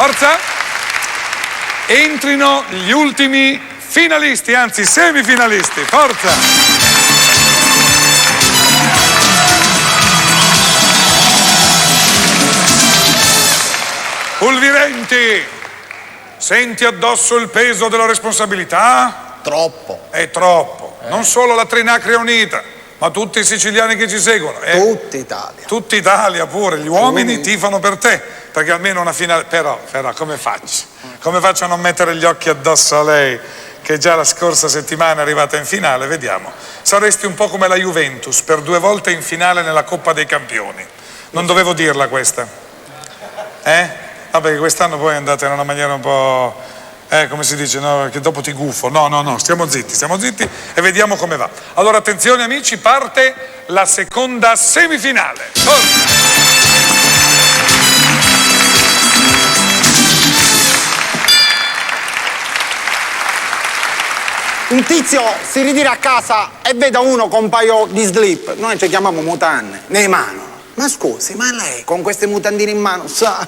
Forza! Entrino gli ultimi finalisti, anzi semifinalisti. Forza! Pulvirenti, senti addosso il peso della responsabilità? Troppo. È troppo. Non solo la Trinacria Unita, ma tutti i siciliani che ci seguono. Tutta Italia. Tutta Italia pure. Gli uomini tifano per te, perché almeno una finale... Però, come faccio? Come faccio a non mettere gli occhi addosso a lei, che già la scorsa settimana è arrivata in finale? Vediamo. Saresti un po' come la Juventus, per 2 volte in finale nella Coppa dei Campioni. Non dovevo dirla questa. Vabbè, quest'anno poi andate in una maniera un po', come si dice, no? Che dopo ti gufo. No, stiamo zitti e vediamo come va. Allora, attenzione amici, parte la seconda semifinale. Un tizio si ritira a casa e vede uno con un paio di slip, noi ci chiamiamo mutanne, nei mano. Ma scusi, ma lei con queste mutandine in mano, sa,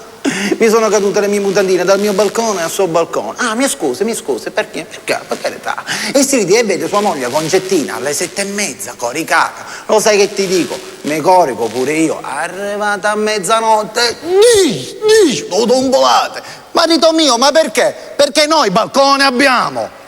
mi sono cadute le mie mutandine dal mio balcone al suo balcone. Ah, mi scusi, perché? Perché? Per carità. E si ritira e vede sua moglie Concettina alle 7:30, coricata. Lo sai che ti dico? Mi corico pure io. Arrivata a mezzanotte, lo tombolate. Marito mio, ma perché? Perché noi balcone abbiamo.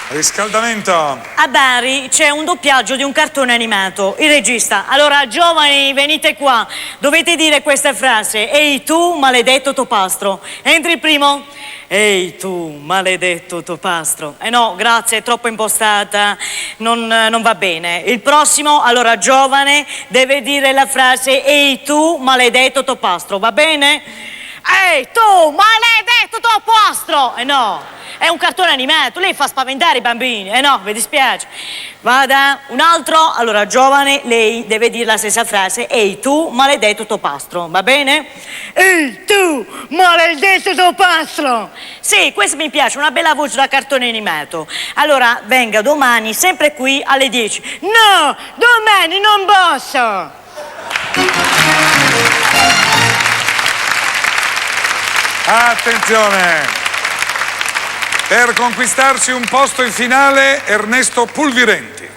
Riscaldamento. A Bari c'è un doppiaggio di un cartone animato. Il regista: allora giovani, venite qua, dovete dire questa frase: ehi tu maledetto topastro. Entri il primo. Ehi tu maledetto topastro. No, grazie, è troppo impostata, non va bene. Il prossimo: allora giovane, deve dire la frase: ehi tu maledetto topastro, va bene? Ehi tu maledetto topastro. No, è un cartone animato, lei fa spaventare i bambini. No, mi dispiace. Vada, un altro. Allora, giovane, lei deve dire la stessa frase: ehi tu, maledetto topastro, va bene? Ehi tu, maledetto topastro. Sì, questo mi piace, una bella voce da cartone animato. Allora, venga domani, sempre qui alle 10. No, domani non posso. Attenzione! Per conquistarsi un posto in finale, Ernesto Pulvirenti.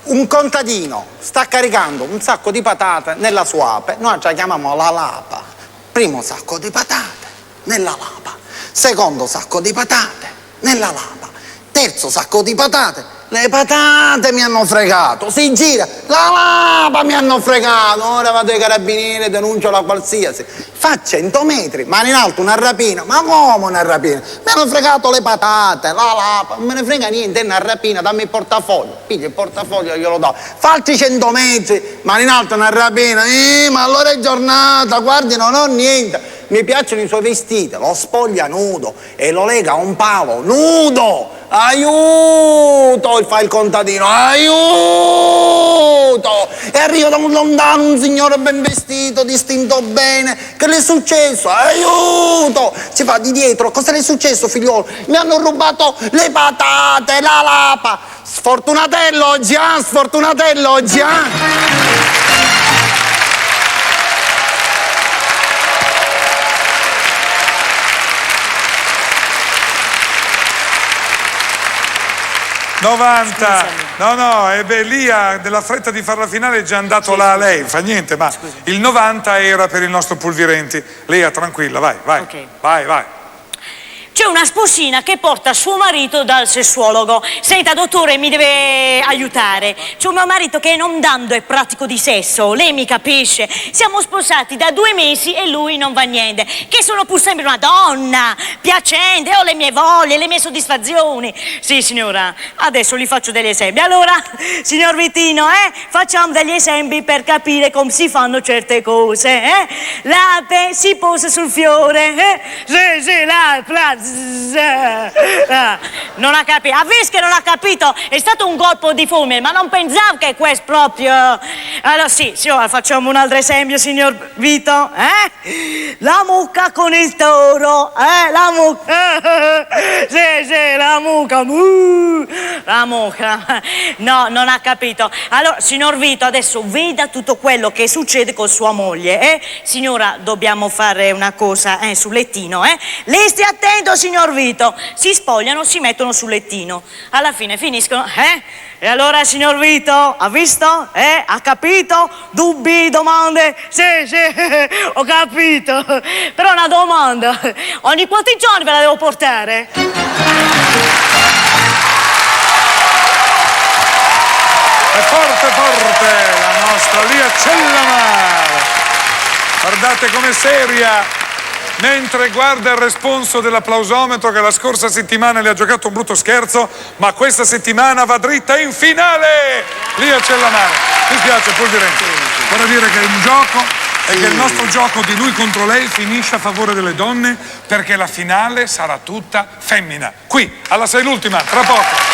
Un contadino sta caricando un sacco di patate nella sua ape, noi la chiamiamo la lapa. Primo sacco di patate nella lapa, secondo sacco di patate nella lapa, terzo sacco di patate. Le patate mi hanno fregato, si gira, la lapa mi hanno fregato, ora vado ai carabinieri, denuncio la qualsiasi. Fa 100 metri, mano in alto, una rapina. Ma come una rapina? Mi hanno fregato le patate, la lapa, non me ne frega niente, è una rapina, dammi il portafoglio. Piglia il portafoglio e glielo do. Fa altri 100 metri, mano in alto, una rapina. Ma allora è giornata, guardi, non ho niente. Mi piacciono i suoi vestiti, lo spoglia nudo e lo lega a un palo nudo. Aiuto! Fa il contadino, aiuto! E arriva da un lontano un signore ben vestito, distinto bene. Che le è successo? Aiuto! Si fa di dietro, cosa le è successo, figliolo? Mi hanno rubato le patate, la lapa. Sfortunatello oggi, sfortunatello oggi, '90. No, lì della fretta di fare la finale è già andato là lei, fa niente, ma il 90 era per il nostro Pulvirenti. Lei è tranquilla, vai. Okay. Vai. C'è una sposina che porta suo marito dal sessuologo. Senta, dottore, mi deve aiutare. C'è un mio marito che non dando è pratico di sesso, lei mi capisce. Siamo sposati da 2 mesi e lui non va niente. Che sono pur sempre una donna, piacente, ho le mie voglie, le mie soddisfazioni. Sì, signora, adesso gli faccio degli esempi. Allora, signor Vitino, facciamo degli esempi per capire come si fanno certe cose, L'ape si posa sul fiore, Sì, l'ape, non ha capito, ha visto che non ha capito, è stato un colpo di fulmine, ma non pensavo che questo proprio. Allora sì, signora, facciamo un altro esempio, signor Vito, La mucca con il toro, la mucca, sì, la mucca, la mucca. No, non ha capito. Allora, signor Vito, adesso veda tutto quello che succede con sua moglie, Signora, dobbiamo fare una cosa, sul lettino, Lei stia attento, signor Vito. Si spogliano, si mettono sul lettino. Alla fine finiscono, E allora, signor Vito, ha visto? Ha capito? Dubbi, domande? Sì, ho capito. Però una domanda, ogni quanti giorni ve la devo portare? È forte la nostra Lia Cellamare. Guardate com'è seria. Mentre guarda il responso dell'applausometro che la scorsa settimana le ha giocato un brutto scherzo, ma questa settimana va dritta in finale! Lia Cellamare. Mi spiace, Polverenti. Vorrei dire che è un gioco e che il nostro gioco di lui contro lei finisce a favore delle donne perché la finale sarà tutta femmina. Qui, alla Sei l'ultima, tra poco.